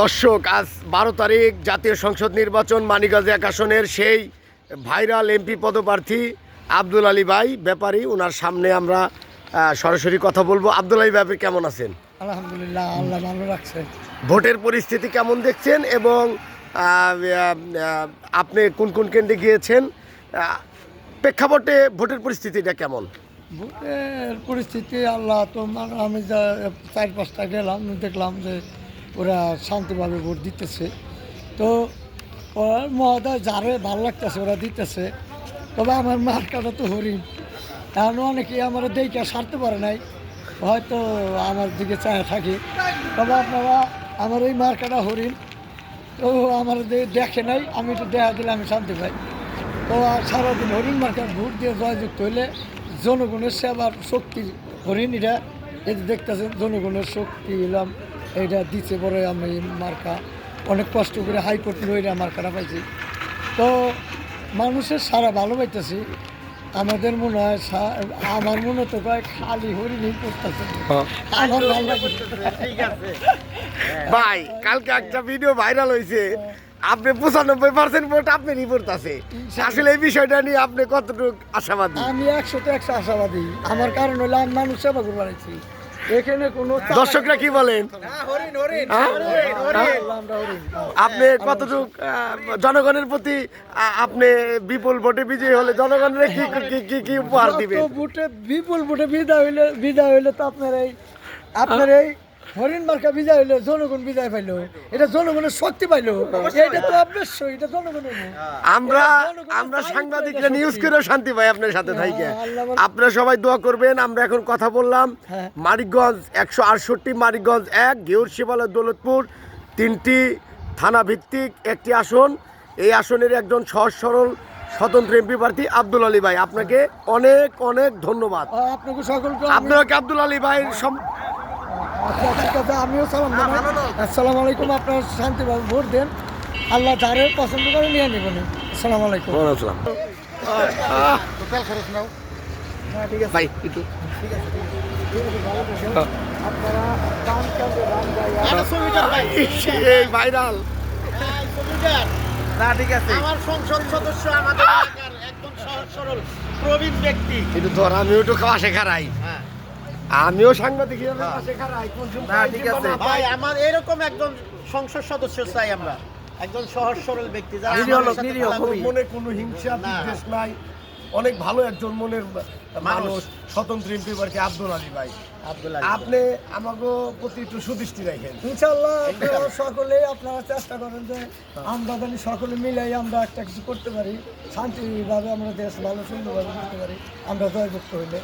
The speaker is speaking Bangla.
দর্শক, আজ 12 তারিখ জাতীয় সংসদ নির্বাচন, মানিকগঞ্জ 1 আসনের সেই ভাইরাল এমপি পদপ্রার্থী আব্দুল আলী ভাই ব্যাপারী, ওনার সামনে আমরা সরাসরি কথা বলবো। আব্দুল আলী ভাই, কেমন আছেন? আলহামদুলিল্লাহ, আল্লাহ ভালো রাখছে। ভোটের পরিস্থিতি কেমন দেখছেন এবং আপনি কোন কোন কেন্দ্রে গিয়েছেন? প্রেক্ষাপটে ভোটের পরিস্থিতিটা কেমন? ভোটের পরিস্থিতি আল্লাহ তো আমি যা 4-5টা গেলাম, দেখলাম যে ওরা শান্তিভাবে ভোট দিতেছে। তো ওরা মহোদয় যারে ভালো লাগতেছে ওরা দিতেছে। তবে আমার মার্কাটা তো হরিণ, কারণ অনেকেই আমার দেখে সারতে পারে নাই, হয়তো আমার দিকে চায় থাকে। তবে আপনারা আমার এই মার্কাটা হরিণ, তো আমার দেখে নাই, আমি একটু দেখা দিলে আমি শান্তি পাই। তো সারাদিন হরিণ মার্কার ভোট দিয়ে জয়যুক্ত হইলে জনগণের সেবার শক্তি হরিণ, এটা এটা দেখতেছেন জনগণের শক্তি এলাম, এইটা দিচ্ছে পরে আমি মার্কা অনেক কষ্ট করে হাইকোর্ট লইরা মার্কাটা পাইছি। তো মানুষের সারা ভালো পাইতেছি। আমাদের মনে হয় আমার মনে তো কয় খালি হরিণই করতেছে, আমার ভালো লাগে। ভাই, কালকে একটা ভিডিও ভাইরাল হয়েছে, আপনি 95% ভোট আপনি রিপোর্ট আছে। আসলে এই বিষয়টা নিয়ে আপনি কতটুকু আশাবাদী? আমি 100-100 আশাবাদী। আমার কারণ হলো আমি মানুষ সেবা করে বাড়াইছি। এখানে কোনো দর্শকরা কি বলেন? আপনি কতটুক জনগণের প্রতি আপনি বিপুল ভোটে বিজয়ী হলে জনগণের কি উপহার দিবেন? ভোটে বিপুল ভোটে বিদায় হইলে তো আপনার এই হরিণ মার্কা বিজয় হইলো, জনগণ বিজয় পাইলো, এটা জনগণের শক্তি পাইলো, এটা তো অবশ্যই এটা জনগণের। আমরা সাংবাদিকরা নিউজ করে শান্তি পাই আপনার সাথে থাইকে। আপনারা সবাই দোয়া করবেন। আমরা এখন কথা বললাম মানিকগঞ্জ 168, মানিকগঞ্জ 1, ঘেউর শিবালয়, দৌলতপুর, 3টি থানা ভিত্তিক একটি আসন। এই আসনের একজন সহজ সরল স্বতন্ত্র এমপি প্রার্থী আব্দুল আলী ভাই, আপনাকে অনেক অনেক ধন্যবাদ। আপনাকে সকলকে আপনাকে আব্দুল আলী ভাই আমিও সালাম জানাই। আসসালামু আলাইকুম। আপনারা শান্তিভাবে ভোট দেন, আল্লাহ যারে পছন্দ করে নিয়ে নেবেন। আসসালামু আলাইকুম। ভাই একটু ভাইরাল না, ঠিক আছে। আমার সংসদ সদস্য আমাদের এলাকার একজন সহজ সরল প্রবীণ ব্যক্তি। একটু ধর, আমিও একটু পাশে খারাই, আমিও সাংবাদিক হিসেবে পাশে খারাই। না, ঠিক আছে ভাই, আমার এরকম একজন সংসদ সদস্য চাই আমরা, একজন সহজ সরল ব্যক্তি যারা মনে কোনো হিংসা বিদ্বেষ নাই, অনেক ভালো একজন মনের মানুষ, স্বতন্ত্র এমপি প্রার্থী আব্দুল আলী ভাই। আপনি আমাকে প্রতি একটু সুদৃষ্টি রাখেন ইনশাআল্লাহ। সকলে আপনারা চেষ্টা করেন যে আমরা জানি সকলে মিলাই আমরা একটা কিছু করতে পারি, শান্তিভাবে আমরা দেশ ভালো সুন্দরভাবে করতে পারি, আমরা জয়যুক্ত হইলে।